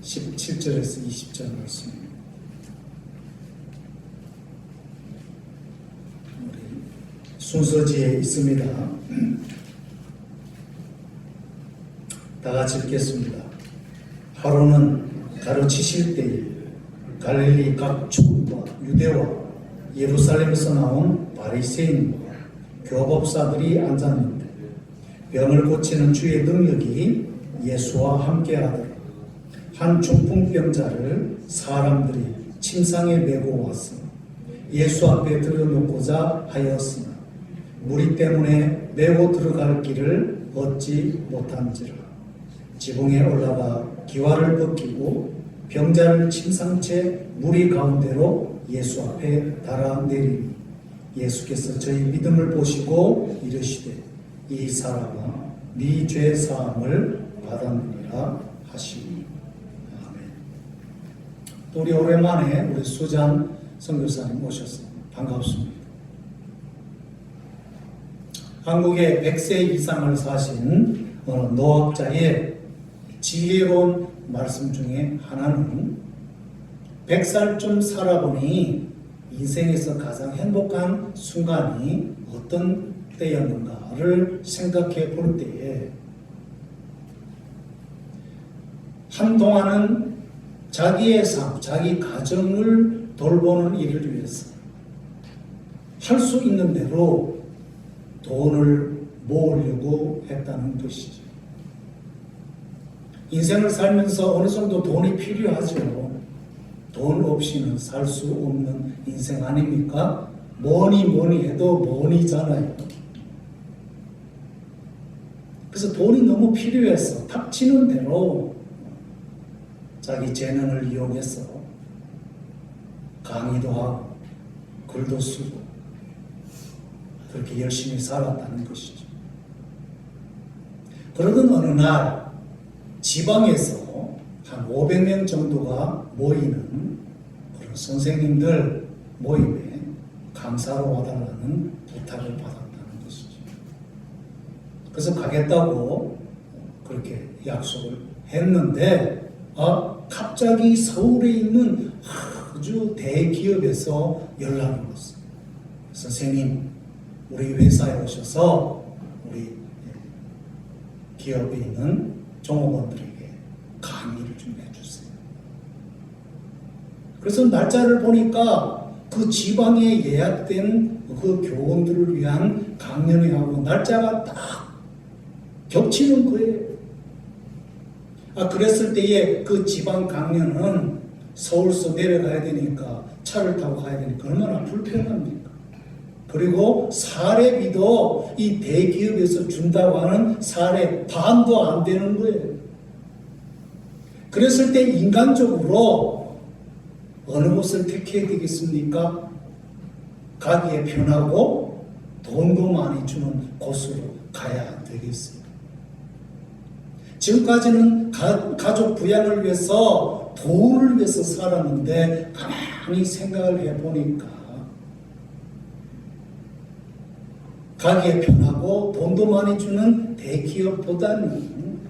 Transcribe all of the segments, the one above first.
17절에서 20절 말씀입니다. 우리 순서지에 있습니다. 다 같이 읽겠습니다. 하루는 가르치실 때에 갈릴리 각 촌과 유대와 예루살렘에서 나온 바리새인과 교법사들이 앉았는데 병을 고치는 주의 능력이 예수와 함께하더라. 한 중풍병자를 사람들이 침상에 메고 왔으나 예수 앞에 들여놓고자 하였으나 무리 때문에 메고 들어갈 길을 얻지 못한지라. 지붕에 올라가 기와를 벗기고 병자를 침상채 무리 가운데로 예수 앞에 달아내리니 예수께서 저희 믿음을 보시고 이르시되 이 사람아 네 죄 사함을 받았느니라 하시니. 아멘. 또 우리 오랜만에 우리 수잔 선교사님 오셨습니다. 반갑습니다. 한국의 100세 이상을 사신 노학자의 지혜로운 말씀 중에 하나는 100살쯤 살아보니 인생에서 가장 행복한 순간이 어떤 때였는가를 생각해 볼 때에 한동안은 자기의 삶, 자기 가정을 돌보는 일을 위해서 할 수 있는 대로 돈을 모으려고 했다는 것이죠. 인생을 살면서 어느 정도 돈이 필요하죠. 돈 없이는 살 수 없는 인생 아닙니까? 뭐니 해도 money잖아요. 그래서 돈이 너무 필요해서 닥치는 대로 자기 재능을 이용해서 강의도 하고 글도 쓰고 그렇게 열심히 살았다는 것이죠. 그러던 어느 날 지방에서 한 500명 정도가 모이는 그런 선생님들 모임에 강사로 와달라는 부탁을 받았다는 것이죠. 그래서 가겠다고 그렇게 약속을 했는데 갑자기 서울에 있는 아주 대기업에서 연락이 왔어요. 선생님, 우리 회사에 오셔서 우리 기업에 있는 종업원들에게 강의를 좀 해주세요. 그래서 날짜를 보니까 그 지방에 예약된 그 교원들을 위한 강연회하고 날짜가 딱 겹치는 거예요. 그랬을 때에 그 지방 강연은 서울서 내려가야 되니까 차를 타고 가야 되니까 얼마나 불편합니까? 그리고 사례비도 이 대기업에서 준다고 하는 사례 반도 안 되는 거예요. 그랬을 때 인간적으로 어느 곳을 택해야 되겠습니까? 가기에 편하고 돈도 많이 주는 곳으로 가야 되겠습니다. 지금까지는 가족 부양을 위해서 돈을 위해서 살았는데 가만히 생각을 해보니까 가기에 편하고 돈도 많이 주는 대기업보다는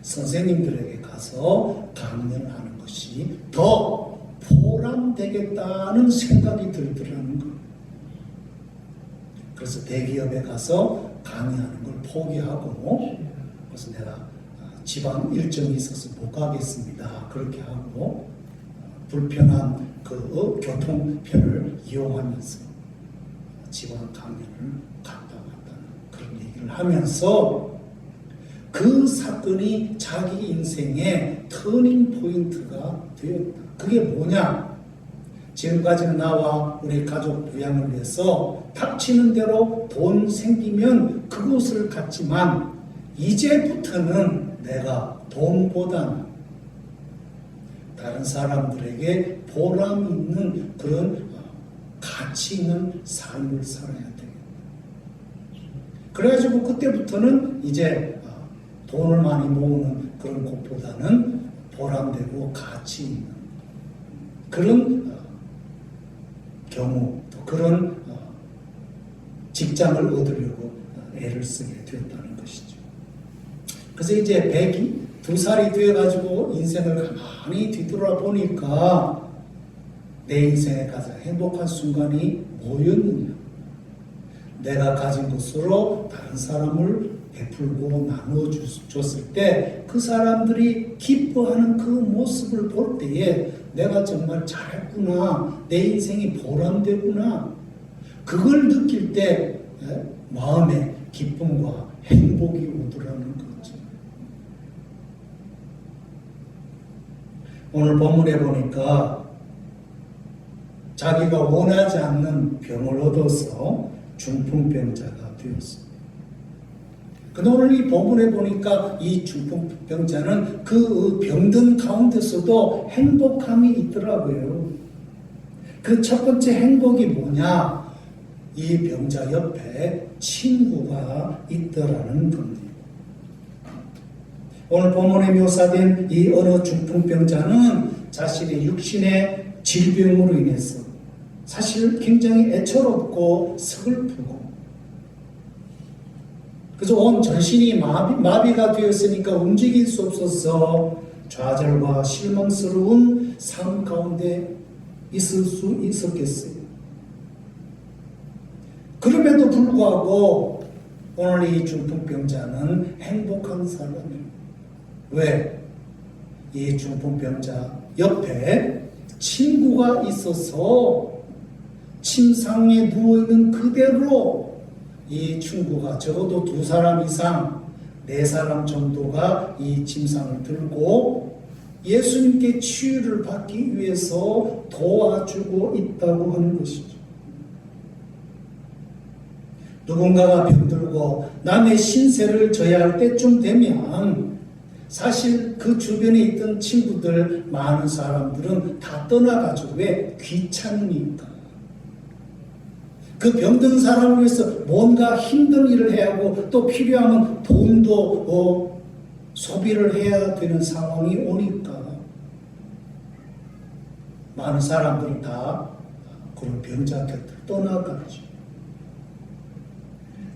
선생님들에게 가서 강연하는 것이 더 보람되겠다는 생각이 들더라는 거예요. 그래서 대기업에 가서 강의하는 걸 포기하고 그래서 내가 지방 일정이 있어서 못 가겠습니다. 그렇게 하고 불편한 그 교통편을 이용하면서 지방 강연을 갔다 왔다는 그런 얘기를 하면서 그 사건이 자기 인생의 터닝 포인트가 되었다. 그게 뭐냐? 지금까지는 나와 우리 가족 부양을 위해서 닥치는 대로 돈 생기면 그곳을 갔지만 이제부터는 내가 돈보다는 다른 사람들에게 보람 있는 그런 가치 있는 삶을 살아야 되겠다. 그래가지고 그때부터는 이제 돈을 많이 모으는 그런 것보다는 보람되고 가치 있는 그런 경우 또 그런 직장을 얻으려고 애를 쓰게 되었다는 것이죠. 그래서 이제 2살이 되어가지고 인생을 가만히 뒤돌아보니까 내 인생에 가장 행복한 순간이 뭐였느냐? 내가 가진 것으로 다른 사람을 베풀고 나눠줬을 때 그 사람들이 기뻐하는 그 모습을 볼 때에 내가 정말 잘했구나, 내 인생이 보람되구나, 그걸 느낄 때 마음에 기쁨과 행복이 오더라는 거죠. 오늘 본문에 보니까 자기가 원하지 않는 병을 얻어서 중풍병자가 되었습니다. 근데 오늘 이 본문에 보니까 이 중풍병자는 그 병든 가운데서도 행복함이 있더라고요. 그 첫 번째 행복이 뭐냐? 이 병자 옆에 친구가 있더라는 겁니다. 오늘 본문에 묘사된 이 어느 중풍병자는 자신의 육신의 질병으로 인해서 사실 굉장히 애처롭고 서글프고, 그래서 온 전신이 마비가 되었으니까 움직일 수 없어서 좌절과 실망스러운 삶 가운데 있을 수 있었겠어요. 그럼에도 불구하고 오늘 이 중풍병자는 행복한 사람이에요. 왜? 이 중풍병자 옆에 친구가 있어서 침상에 누워있는 그대로 이 친구가 적어도 2사람 이상, 4사람 정도가 이 침상을 들고 예수님께 치유를 받기 위해서 도와주고 있다고 하는 것이죠. 누군가가 병들고 남의 신세를 져야 할 때쯤 되면 사실 그 주변에 있던 친구들, 많은 사람들은 다 떠나가지고, 왜? 귀찮으니까. 그 병든 사람을 위해서 뭔가 힘든 일을 해야 하고 또 필요하면 돈도 소비를 해야 되는 상황이 오니까 많은 사람들은 다 그런 병자 곁을 떠나가죠.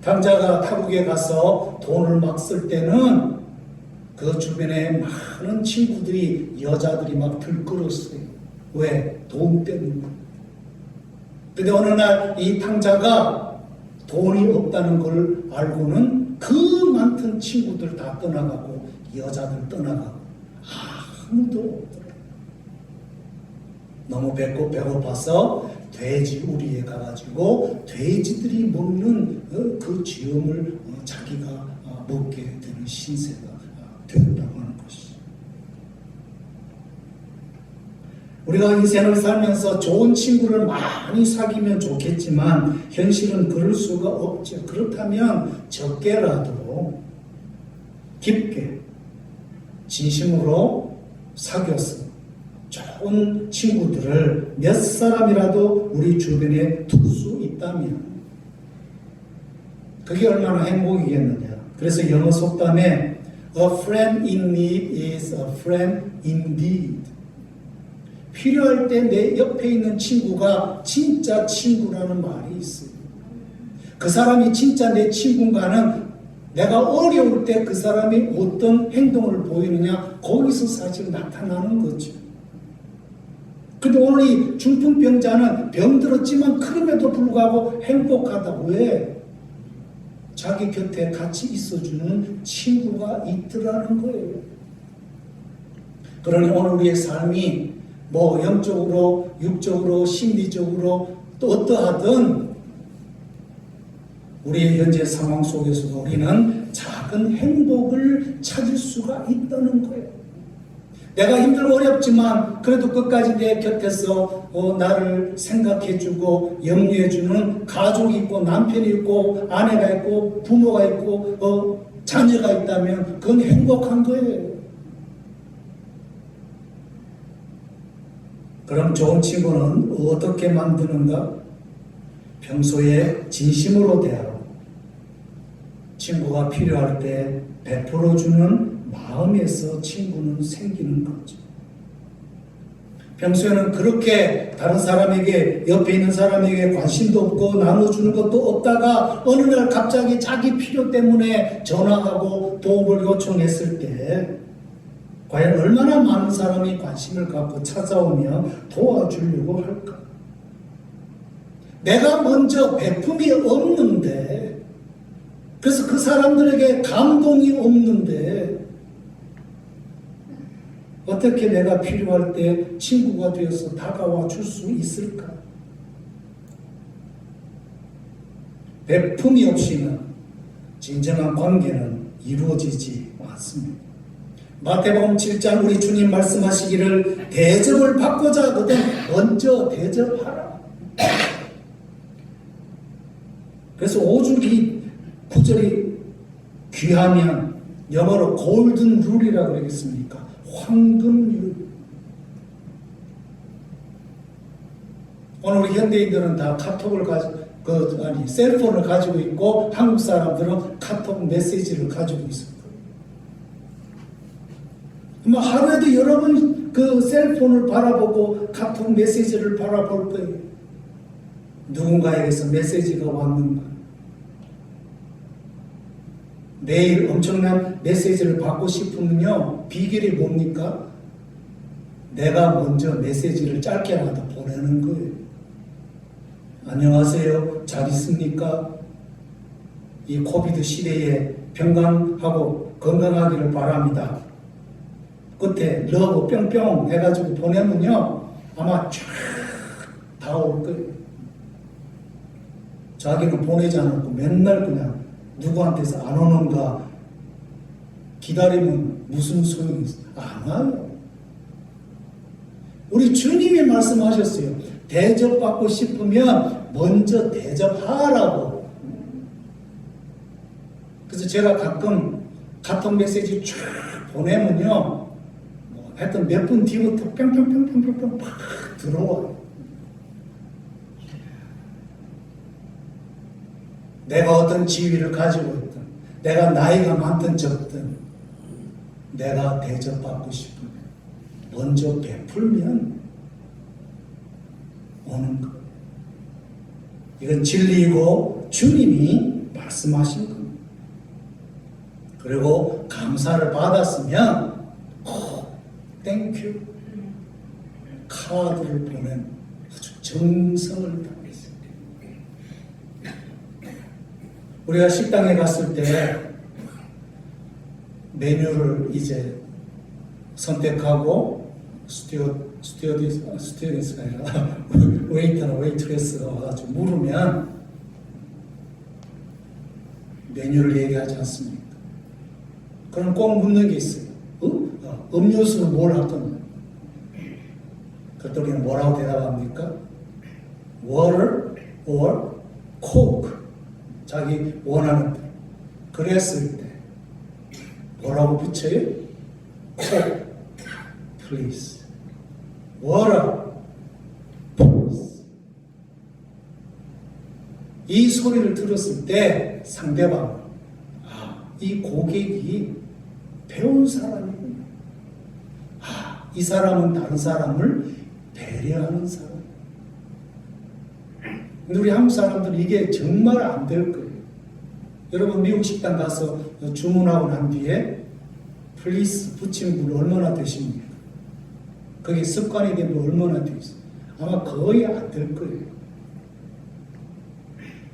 당자가 타국에 가서 돈을 막 쓸 때는 그 주변에 많은 친구들이, 여자들이 막 들끓었어요. 왜? 돈 때문에. 근데 어느 날 이 탕자가 돈이 없다는 걸 알고는 그 많던 친구들 다 떠나가고 여자들 떠나가고 아무도 없더라. 너무 배고파서 돼지 우리에 가가지고 돼지들이 먹는 그 쥐엄을 자기가 먹게 되는 신세가 되었다고 하는 것이죠. 우리가 인생을 살면서 좋은 친구를 많이 사귀면 좋겠지만 현실은 그럴 수가 없죠. 그렇다면 적게라도 깊게 진심으로 사귀어서 좋은 친구들을 몇 사람이라도 우리 주변에 둘 수 있다면 그게 얼마나 행복이겠느냐. 그래서 영어 속담에 A friend in need is a friend indeed. 필요할 때 내 옆에 있는 친구가 진짜 친구라는 말이 있어요. 그 사람이 진짜 내 친구인가는 내가 어려울 때 그 사람이 어떤 행동을 보이느냐, 거기서 사실 나타나는 거죠. 근데 오늘 이 중풍병자는 병들었지만 그럼에도 불구하고 행복하다. 왜? 자기 곁에 같이 있어주는 친구가 있더라는 거예요. 그러니 오늘 우리의 삶이 뭐 영적으로, 육적으로, 심리적으로 또 어떠하든 우리의 현재 상황 속에서도 우리는 작은 행복을 찾을 수가 있다는 거예요. 내가 힘들고 어렵지만 그래도 끝까지 내 곁에서 나를 생각해주고 염려해주는 가족이 있고 남편이 있고 아내가 있고 부모가 있고 자녀가 있다면 그건 행복한 거예요. 그럼 좋은 친구는 어떻게 만드는가? 평소에 진심으로 대하고 친구가 필요할 때 베풀어주는 마음에서 친구는 생기는 거죠. 평소에는 그렇게 다른 사람에게, 옆에 있는 사람에게 관심도 없고 나눠주는 것도 없다가 어느 날 갑자기 자기 필요 때문에 전화하고 도움을 요청했을 때 과연 얼마나 많은 사람이 관심을 갖고 찾아오며 도와주려고 할까? 내가 먼저 베품이 없는데, 그래서 그 사람들에게 감동이 없는데, 어떻게 내가 필요할 때 친구가 되어서 다가와 줄 수 있을까? 베품이 없이는 진정한 관계는 이루어지지 않습니다. 마태복음 7장 우리 주님 말씀하시기를 대접을 받고자 하거든 먼저 대접하라. 그래서 오죽이 구절이 귀하면 영어로 골든 룰이라고 그러겠습니까? 황금률. 오늘 우리 현대인들은 다 카톡을 셀폰을 가지고 있고 한국 사람들은 카톡 메시지를 가지고 있습니다. 하루에도 여러 번 그 셀폰을 바라보고 카톡 메시지를 바라볼 거예요. 누군가에게서 메시지가 왔는가? 매일 엄청난 메시지를 받고 싶으면요, 비결이 뭡니까? 내가 먼저 메시지를 짧게라도 보내는 거예요. 안녕하세요. 잘 있습니까? 이 코비드 시대에 평강하고 건강하기를 바랍니다. 끝에 러브 뿅뿅 해가지고 보내면요, 아마 쫙 다 올 거예요. 자기는 보내지 않았고 맨날 그냥 누구한테서 안 오는가 기다리면 무슨 소용이 있어? 안 와요. 우리 주님이 말씀하셨어요. 대접받고 싶으면 먼저 대접하라고. 그래서 제가 가끔 카톡 메시지 쫙 보내면요, 하여튼 몇 분 뒤부터 뿅뿅뿅뿅뿅 팍 들어와요. 내가 어떤 지위를 가지고 있든, 내가 나이가 많든 적든, 내가 대접받고 싶으면 먼저 베풀면 오는 것. 이건 진리이고 주님이 말씀하신 겁니다. 그리고 감사를 받았으면 땡큐 카드를 보낸 아주 정성을 다했습니다. 우리가 식당에 갔을 때 메뉴를 이제 선택하고 스튜어디스가 아니라 웨이터나 웨이트레스가 와가지고 물으면 메뉴를 얘기하지 않습니까? 그럼 꼭 묻는 게 있어요. 음료수는 뭘 할 건가? 그랬더니 뭐라고 대답합니까? Water or Coke. 자기 원하는 대로. 그랬을 때 뭐라고 붙여요? Coke, please. Water, please. 이 소리를 들었을 때 상대방, 이 고객이 배운 사람이구나. 이 사람은 다른 사람을 배려하는 사람. 근데 우리 한국 사람들은 이게 정말 안 될 거예요. 여러분 미국 식당 가서 주문하고 난 뒤에 플리스 붙이는 분 얼마나 되십니까? 그게 습관이 된 분 얼마나 되어 있어요? 아마 거의 안 될 거예요.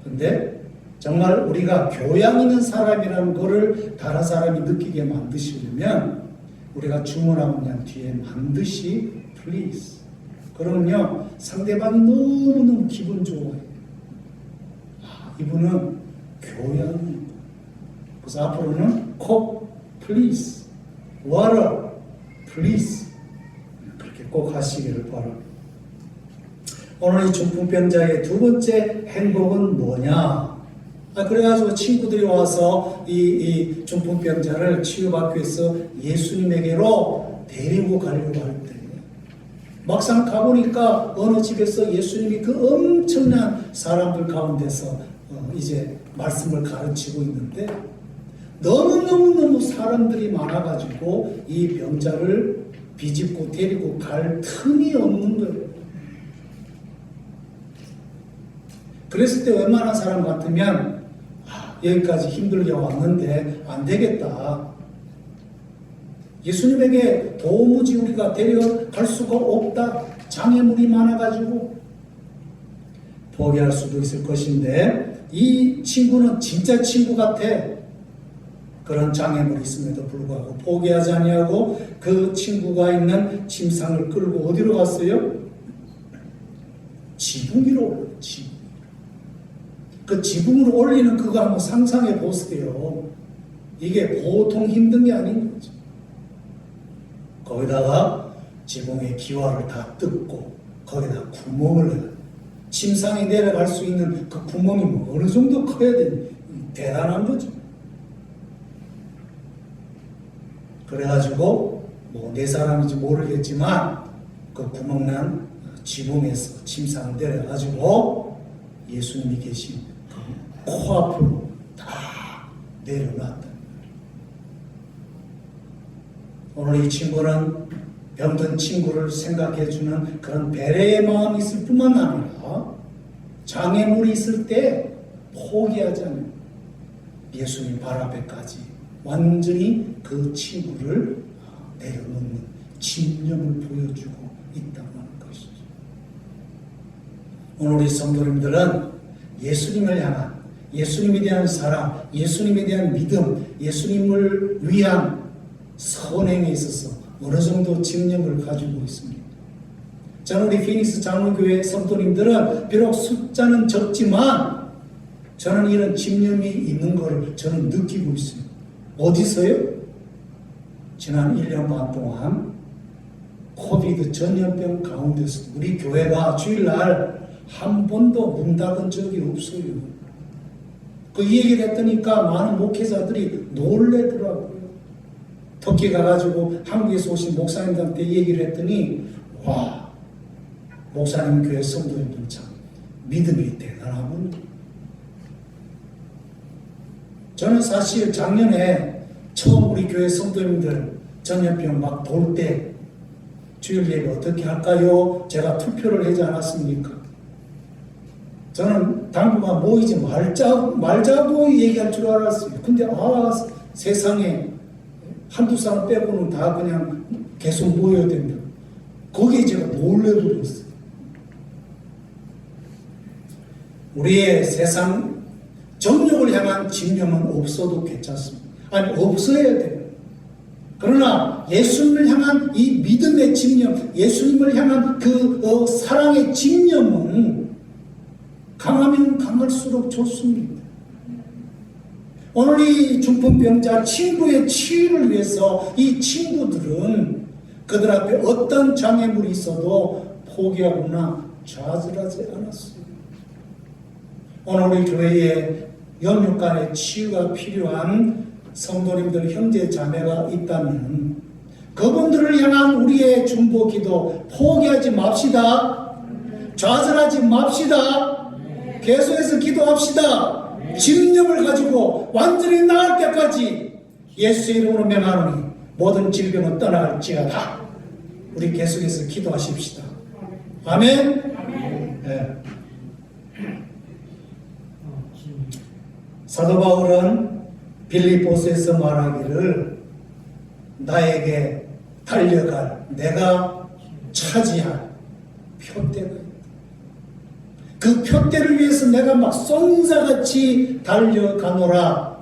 근데 정말 우리가 교양 있는 사람이라는 것을 다른 사람이 느끼게 만드시려면 우리가 주문하고 난 뒤에 반드시 please. 그러면요, 상대방이 너무너무 기분 좋아요. 이분은 교양이. 그래서 앞으로는 Coke, please. Water, please. 그렇게 꼭 하시기를 바랍니다. 오늘 이 중풍병자의 두 번째 행복은 뭐냐? 그래가지고 친구들이 와서 이 중풍병자를 치유받기 위해서 예수님에게로 데리고 가려고 할 때, 막상 가보니까 어느 집에서 예수님이 그 엄청난 사람들 가운데서 이제 말씀을 가르치고 있는데, 너무너무 사람들이 많아가지고 이 병자를 비집고 데리고 갈 틈이 없는 거예요. 그랬을 때 웬만한 사람 같으면 여기까지 힘들게 왔는데 안 되겠다. 예수님에게 도무지 우리가 데려갈 수가 없다. 장애물이 많아가지고 포기할 수도 있을 것인데 이 친구는 진짜 친구 같아. 그런 장애물이 있음에도 불구하고 포기하지 아니하고 그 친구가 있는 침상을 끌고 어디로 갔어요? 지붕 위로 올라요. 그 지붕으로 올리는 그거 한번 상상해 보세요. 이게 보통 힘든 게 아닌 거죠. 거기다가 지붕의 기와를 다 뜯고 거기다 구멍을 해요. 침상에 내려갈 수 있는 그 구멍이 뭐 어느 정도 커야 되니 대단한 거죠. 그래가지고 뭐 네 사람인지 모르겠지만 그 구멍난 지붕에서 침상을 내려가지고 예수님이 계신 그 코앞으로 다 내려놨다. 오늘 이 친구는 병든 친구를 생각해주는 그런 배려의 마음이 있을 뿐만 아니라 장애물이 있을 때 포기하지 않는 예수님 발 앞에까지 완전히 그 친구를 내려놓는 집념을 보여주고 있다고 하는 것이죠. 오늘 우리 성도님들은 예수님을 향한, 예수님에 대한 사랑, 예수님에 대한 믿음, 예수님을 위한 선행에 있어서 어느 정도 집념을 가지고 있습니다. 저는 우리 피닉스 장로교회 성도님들은 비록 숫자는 적지만 저는 이런 집념이 있는 것을 저는 느끼고 있습니다. 어디서요? 지난 1년 반 동안 코비드 전염병 가운데서 우리 교회가 주일날 한 번도 문 닫은 적이 없어요. 그 얘기를 했더니까 많은 목회자들이 놀래더라고요. 터키 가가지고 한국에서 오신 목사님들한테 얘기를 했더니 와, 목사님 교회 성도님들 참 믿음이 대단하군요. 저는 사실 작년에 처음 우리 교회 성도님들 전염병 막 돌 때 주일 예배 어떻게 할까요? 제가 투표를 하지 않았습니까? 저는 당분간 모이지 말자고 얘기할 줄 알았어요. 근데 세상에 한두 사람 빼고는 다 그냥 계속 모여야 된다. 거기에 제가 놀래버렸어요. 우리의 세상 정욕을 향한 집념은 없어도 괜찮습니다. 아니, 없어야 돼요. 그러나 예수님을 향한 이 믿음의 집념, 예수님을 향한 그 사랑의 집념은 강하면 강할수록 좋습니다. 오늘 이 중풍병자 친구의 치유를 위해서 이 친구들은 그들 앞에 어떤 장애물이 있어도 포기하거나 좌절하지 않았어요. 오늘 우리 교회에 영육간의 치유가 필요한 성도님들, 형제, 자매가 있다면 그분들을 향한 우리의 중보 기도 포기하지 맙시다. 좌절하지 맙시다. 계속해서 기도합시다. 집념을 가지고 완전히 나을 때까지 예수의 이름으로 명하노니 모든 질병은 떠나갈지어다. 우리 계속해서 기도하십시다. 아멘. 네. 사도 바울은 빌립보서에서 말하기를 나에게 달려갈, 내가 차지할 표대가 있다. 그 표대를 위해서 내가 막 쏜사같이 달려가노라.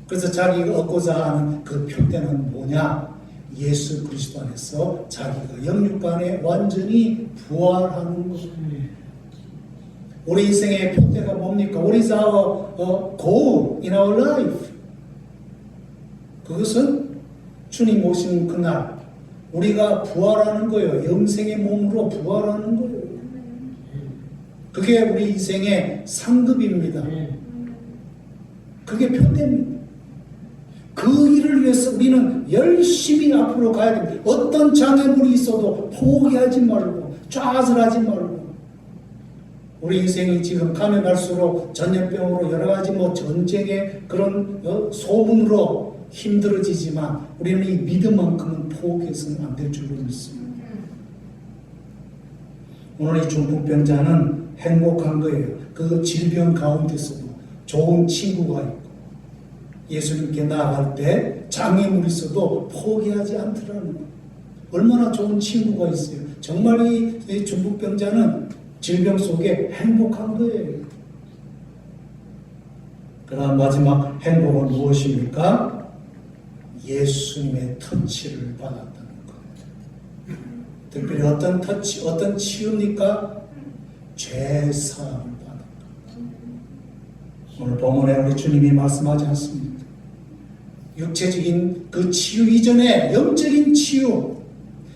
그래서 자기가 얻고자 하는 그 표대는 뭐냐? 예수 그리스도 안에서 자기가 영육간에 완전히 부활하는 것입니다. 우리 인생의 표대가 뭡니까? What is our goal in our life? 그것은 주님 오신 그날 우리가 부활하는 거예요. 영생의 몸으로 부활하는 거예요. 그게 우리 인생의 상급입니다. 그게 표대입니다. 그 일을 위해서 우리는 열심히 앞으로 가야 됩니다. 어떤 장애물이 있어도 포기하지 말고 좌절하지 말고. 우리 인생이 지금 가면 갈수록 전염병으로 여러 가지 전쟁의 그런 소문으로 힘들어지지만 우리는 이 믿음만큼은 포기해서는 안 될 줄로 믿습니다. 오늘 이 중풍병자는 행복한 거예요. 그 질병 가운데서도 좋은 친구가 있고 예수님께 나아갈 때 장애물이 있어도 포기하지 않더라는 거예요. 얼마나 좋은 친구가 있어요. 정말 이 중풍병자는 질병 속에 행복한 거예요. 그다음 마지막 행복은 무엇입니까? 예수님의 터치를 받았다는 거예요. 특별히 어떤 터치, 어떤 치유입니까? 죄사함을 받은 거예요. 오늘 본문에 우리 주님이 말씀하지 않습니다. 육체적인 그 치유 이전에 영적인 치유,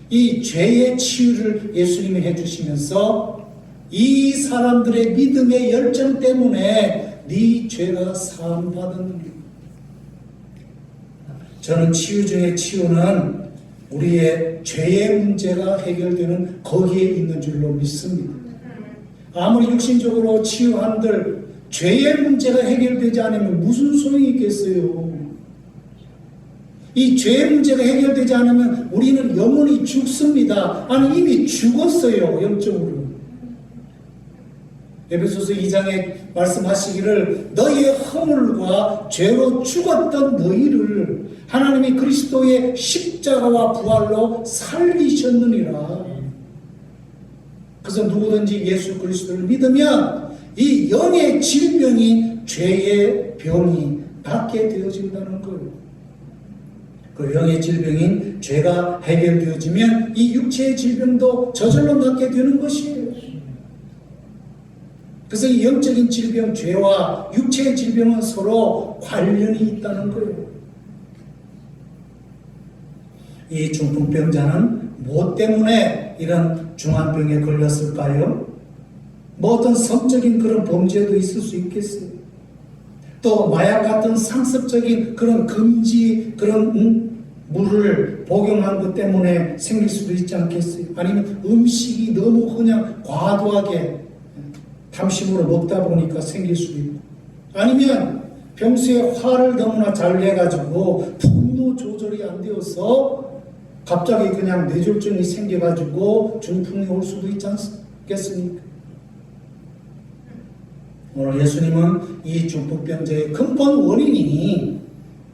이 죄의 치유를 예수님이 해주시면서 이 사람들의 믿음의 열정 때문에 네 죄가 사함받았느니라. 저는 치유 중에 치유는 우리의 죄의 문제가 해결되는 거기에 있는 줄로 믿습니다. 아무리 육신적으로 치유한들 죄의 문제가 해결되지 않으면 무슨 소용이 있겠어요? 이 죄의 문제가 해결되지 않으면 우리는 영원히 죽습니다. 아니 이미 죽었어요. 영적으로. 에베소서 2장에 말씀하시기를 너희의 허물과 죄로 죽었던 너희를 하나님이 그리스도의 십자가와 부활로 살리셨느니라. 그래서 누구든지 예수 그리스도를 믿으면 이 영의 질병이 죄의 병이 낫게 되어진다는 거예요. 그 영의 질병인 죄가 해결되어지면 이 육체의 질병도 저절로 낫게 되는 것이에요. 그래서 이 영적인 질병, 죄와 육체의 질병은 서로 관련이 있다는 거예요. 이 중풍병자는 무엇 때문에 이런 중환병에 걸렸을까요? 뭐 어떤 성적인 그런 범죄도 있을 수 있겠어요. 또 마약 같은 상습적인 그런 금지 그런 물을 복용한 것 때문에 생길 수도 있지 않겠어요. 아니면 음식이 너무 그냥 과도하게 탐심으로 먹다 보니까 생길 수도 있고, 아니면 평소에 화를 너무나 잘 내가지고 분노 조절이 안 되어서 갑자기 그냥 뇌졸중이 생겨가지고 중풍이 올 수도 있지 않겠습니까? 오늘 예수님은 이 중풍병자의 근본 원인이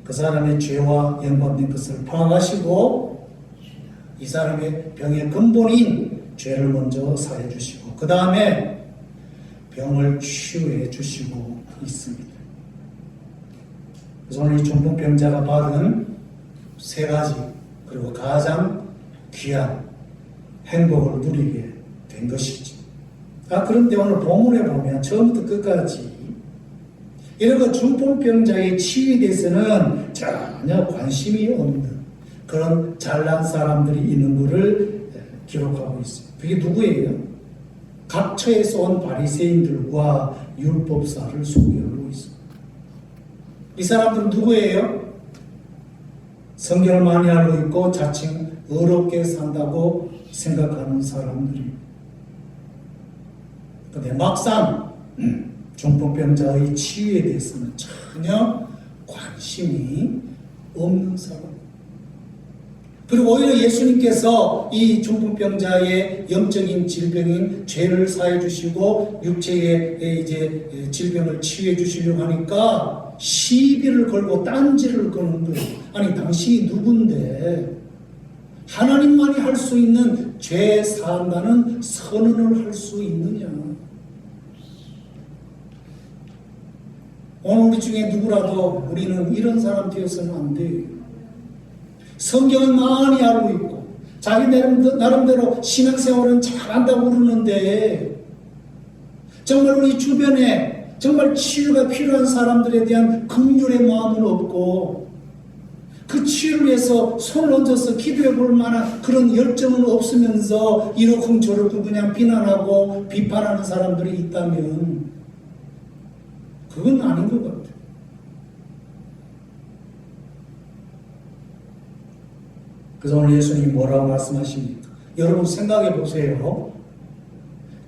그 사람의 죄와 연관된 것을 파악하시고 이 사람의 병의 근본인 죄를 먼저 사해 주시고 그 다음에 병을 치유해 주시고 있습니다. 그래서 오늘 이 중풍병자가 받은 세 가지 그리고 가장 귀한 행복을 누리게 된 것이죠. 그런데 오늘 본문에 보면 처음부터 끝까지 이런 그 중풍병자의 치유에 대해서는 전혀 관심이 없는 그런 잘난 사람들이 있는 것을 기록하고 있어요. 그게 누구예요? 각처에서 온 바리새인들과 율법사를 소개하고 있습니다. 이 사람들은 누구예요? 성경을 많이 알고 있고 자칭 어렵게 산다고 생각하는 사람들입니다. 그런데 막상 중풍병자의 치유에 대해서는 전혀 관심이 없는 사람. 그리고 오히려 예수님께서 이 중풍병자의 영적인 질병인 죄를 사해 주시고 육체의 이제 질병을 치유해 주시려고 하니까 시비를 걸고 딴지를 거는 거예요. 아니 당신이 누군데 하나님만이 할 수 있는 죄 사한다는 선언을 할 수 있느냐? 오늘 우리 중에 누구라도 우리는 이런 사람 되어서는 안 돼요. 성경은 많이 알고 있고 자기 나름대로 신앙생활은 잘한다고 그러는데 정말 우리 주변에 정말 치유가 필요한 사람들에 대한 긍휼의 마음은 없고 그 치유를 위해서 손을 얹어서 기도해 볼 만한 그런 열정은 없으면서 이러쿵 저러쿵 그냥 비난하고 비판하는 사람들이 있다면 그건 아닌 것 같아요. 그래서 오늘 예수님이 뭐라고 말씀하십니까? 여러분 생각해 보세요.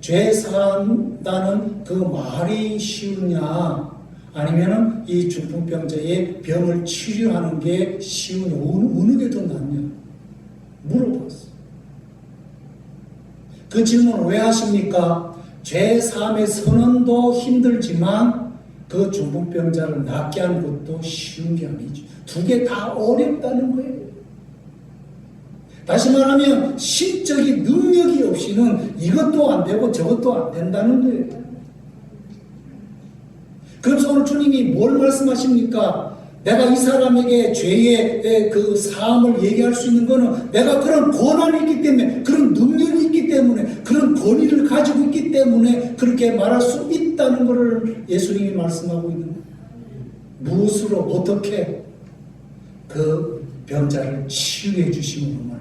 죄 사한다는 그 말이 쉬우냐 아니면 이 중풍병자의 병을 치료하는 게 쉬우냐 어느 게 더 낫냐 물어봤어요. 그 질문을 왜 하십니까? 죄 사함의 선언도 힘들지만 그 중풍병자를 낫게 하는 것도 쉬운 게 아니죠. 두 개 다 어렵다는 거예요. 다시 말하면 신적인 능력이 없이는 이것도 안 되고 저것도 안 된다는 거예요. 그래서 오늘 주님이 뭘 말씀하십니까? 내가 이 사람에게 죄의 그 사함을 얘기할 수 있는 거는 내가 그런 권한이 있기 때문에, 그런 능력이 있기 때문에, 그런 권위를 가지고 있기 때문에 그렇게 말할 수 있다는 것을 예수님이 말씀하고 있는 거예요. 무엇으로 어떻게 그 병자를 치유해 주심으로 말입니다.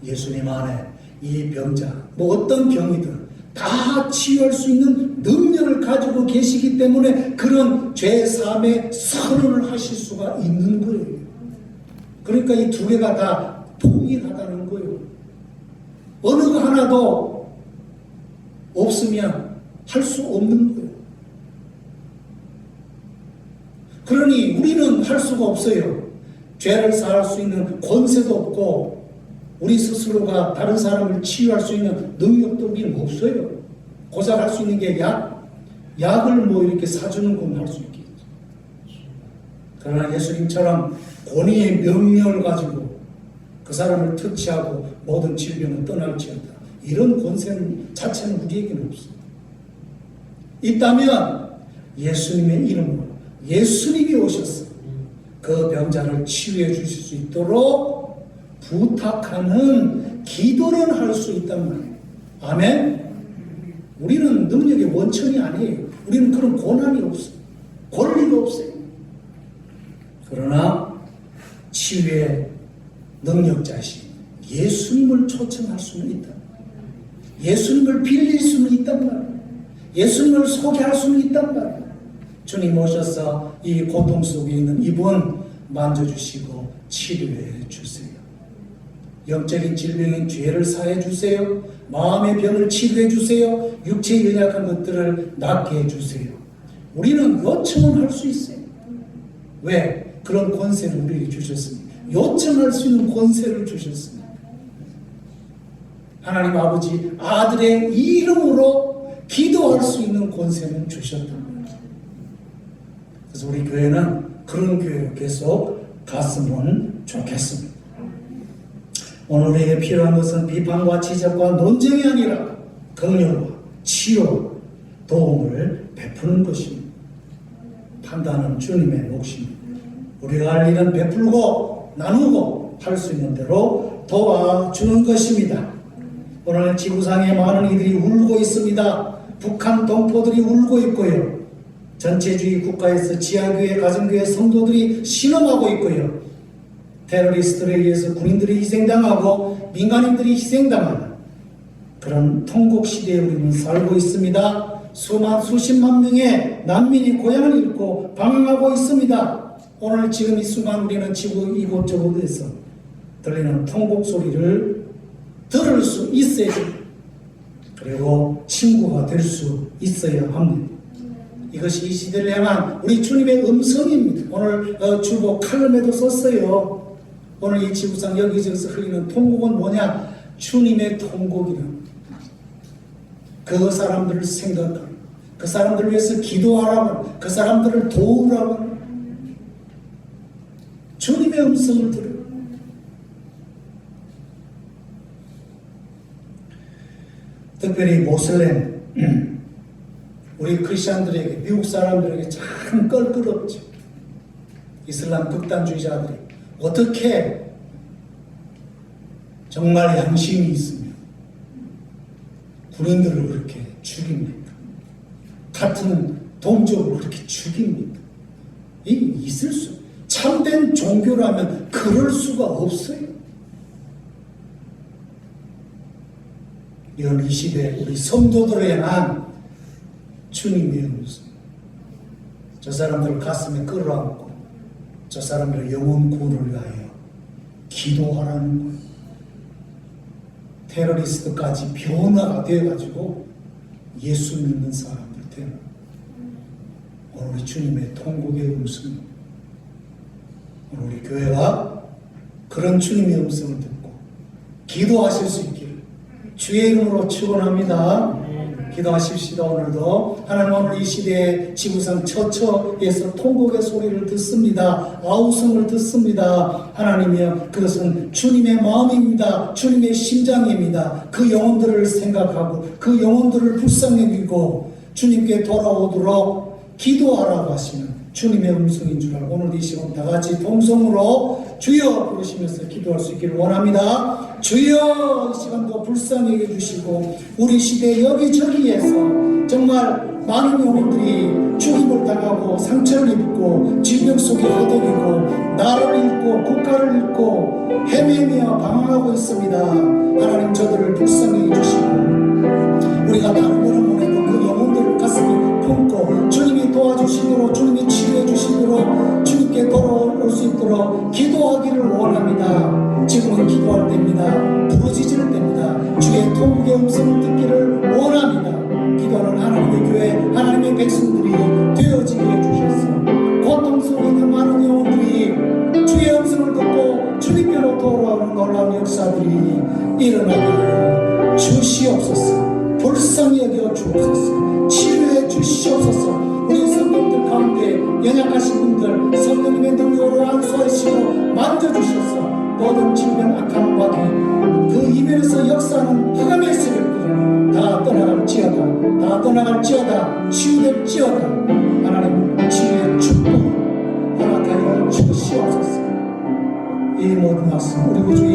예수님 안에 이 병자, 뭐 어떤 병이든 다 치유할 수 있는 능력을 가지고 계시기 때문에 그런 죄사함의 선언을 하실 수가 있는 거예요. 그러니까 이 두 개가 다 동일하다는 거예요. 어느 거 하나도 없으면 할 수 없는 거예요. 그러니 우리는 할 수가 없어요. 죄를 사할 수 있는 권세도 없고 우리 스스로가 다른 사람을 치유할 수 있는 능력도 우리는 없어요. 고작 할 수 있는 게 약을 뭐 이렇게 사주는 건 할 수 있겠죠. 그러나 예수님처럼 권위의 명령을 가지고 그 사람을 터치하고 모든 질병은 떠날지어다. 이런 권세는 자체는 우리에게는 없습니다. 있다면 예수님의 이름으로 예수님이 오셔서 그 병자를 치유해 주실 수 있도록 부탁하는 기도는 할 수 있단 말이에요. 아멘? 우리는 능력의 원천이 아니에요. 우리는 그런 권한이 없어요. 권리가 없어요. 그러나 치유의 능력자이신 예수님을 초청할 수는 있다. 예수님을 빌릴 수는 있단 말이에요. 예수님을 소개할 수는 있단 말이에요. 주님 오셔서 이 고통 속에 있는 이분 만져주시고 치료해 주세요. 영적인 질병인 죄를 사해 주세요. 마음의 병을 치료해 주세요. 육체의 연약한 것들을 낫게 해 주세요. 우리는 요청은 할 수 있어요. 왜? 그런 권세를 우리에게 주셨습니다. 요청할 수 있는 권세를 주셨습니다. 하나님 아버지 아들의 이름으로 기도할 수 있는 권세는 주셨단 말이에요. 그래서 우리 교회는 그런 교회로 계속 갔으면 좋겠습니다. 오늘 우리에게 필요한 것은 비판과 지적과 논쟁이 아니라 긍휼과 치유와 도움을 베푸는 것입니다. 판단은 주님의 몫입니다. 우리가 할 일은 베풀고 나누고 할 수 있는 대로 도와주는 것입니다. 오늘 지구상에 많은 이들이 울고 있습니다. 북한 동포들이 울고 있고요. 전체주의 국가에서 지하교회, 가정교회 성도들이 신음하고 있고요. 테러리스트에 의해서 군인들이 희생당하고 민간인들이 희생당하는 그런 통곡 시대에 우리는 살고 있습니다. 수십만 명의 난민이 고향을 잃고 방황하고 있습니다. 오늘 지금 이 순간 우리는 지구 이곳저곳에서 들리는 통곡 소리를 들을 수 있어야지. 그리고 친구가 될 수 있어야 합니다. 이것이 이 시대를 향한 우리 주님의 음성입니다. 오늘 주보 칼럼에도 썼어요. 오늘 이 지구상 여기저기서 흘리는 통곡은 뭐냐? 주님의 통곡이랍니다. 그 사람들을 생각하고 그 사람들을 위해서 기도하라고, 그 사람들을 도우라고, 주님의 음성을 들어요. 특별히 모슬렘, 우리 크리스천들에게, 미국 사람들에게 참 껄끄럽죠. 이슬람 극단주의자들이 어떻게 정말 양심이 있으면 군인들을 그렇게 죽입니까? 같은 동족을 그렇게 죽입니까? 있을 수, 참된 종교라면 그럴 수가 없어요. 이런 이 시대 우리 성도들을 향한 주님의 음성, 저 사람들을 가슴에 끌어안고 저 사람들의 영혼 구원을 위하여 기도하라는 거예요. 테러리스트까지 변화가 되어가지고 예수 믿는 사람들 되는 오늘 우리 주님의 통곡의 음성, 오늘 우리 교회가 그런 주님의 음성을 듣고 기도하실 수 있기를 주의 이름으로 축원합니다. 기도하십시다. 오늘도 하나님, 오늘 이 시대에 지구상 처처에서 통곡의 소리를 듣습니다. 아우성을 듣습니다. 하나님이여, 그것은 주님의 마음입니다. 주님의 심장입니다. 그 영혼들을 생각하고 그 영혼들을 불쌍히 여기고 주님께 돌아오도록 기도하라고 하시는 주님의 음성인 줄 알고, 오늘 이 시간 다 같이 동성으로 주여 부르시면서 기도할 수 있기를 원합니다. 주여, 이 시간도 불쌍히 여겨주시고 우리 시대 여기저기에서 정말 많은 영혼들이 죽임을 당하고 상처를 입고 질병 속에 허덕이고 나라를 잃고 국가를 잃고 헤매며 방황하고 있습니다. 하나님, 저들을 불쌍히 해주시고 우리가 다른 것은 못해도 그 영혼들을 가슴에 품고 주님이 도와주시도록, 주님이 치료해 주시도록, 주님께 돌아올 수 있도록 기도하기를 원합니다. 지금은 기도할 때입니다. 부르짖을 때입니다. 주의 통곡의 음성을 듣기를 원합니다. 기도하는 하나님의 교회, 하나님의 백성들이 되어지게 해주셔서 고통 속에 있는 많은 영혼들이 주의 음성을 듣고 주님께로 돌아오는 놀라운 역사들이 일어나기를 주시옵소서. 불쌍히 여겨 주옵소서. 치료해 주시옵소서. 우리 성도들 가운데 연약하신 분들 성령님의 능력으로 안수하시고 만져주셔서 모든 질병, 악한 마귀, 그 이면에서 역사하는 흑암의 세력들은 다 떠나갈지어다. 다 떠나갈지어다. 치유될지어다. 하나님, 치유의 축복을 허락하여 주시옵소서. 이 모든 말씀 우리 구주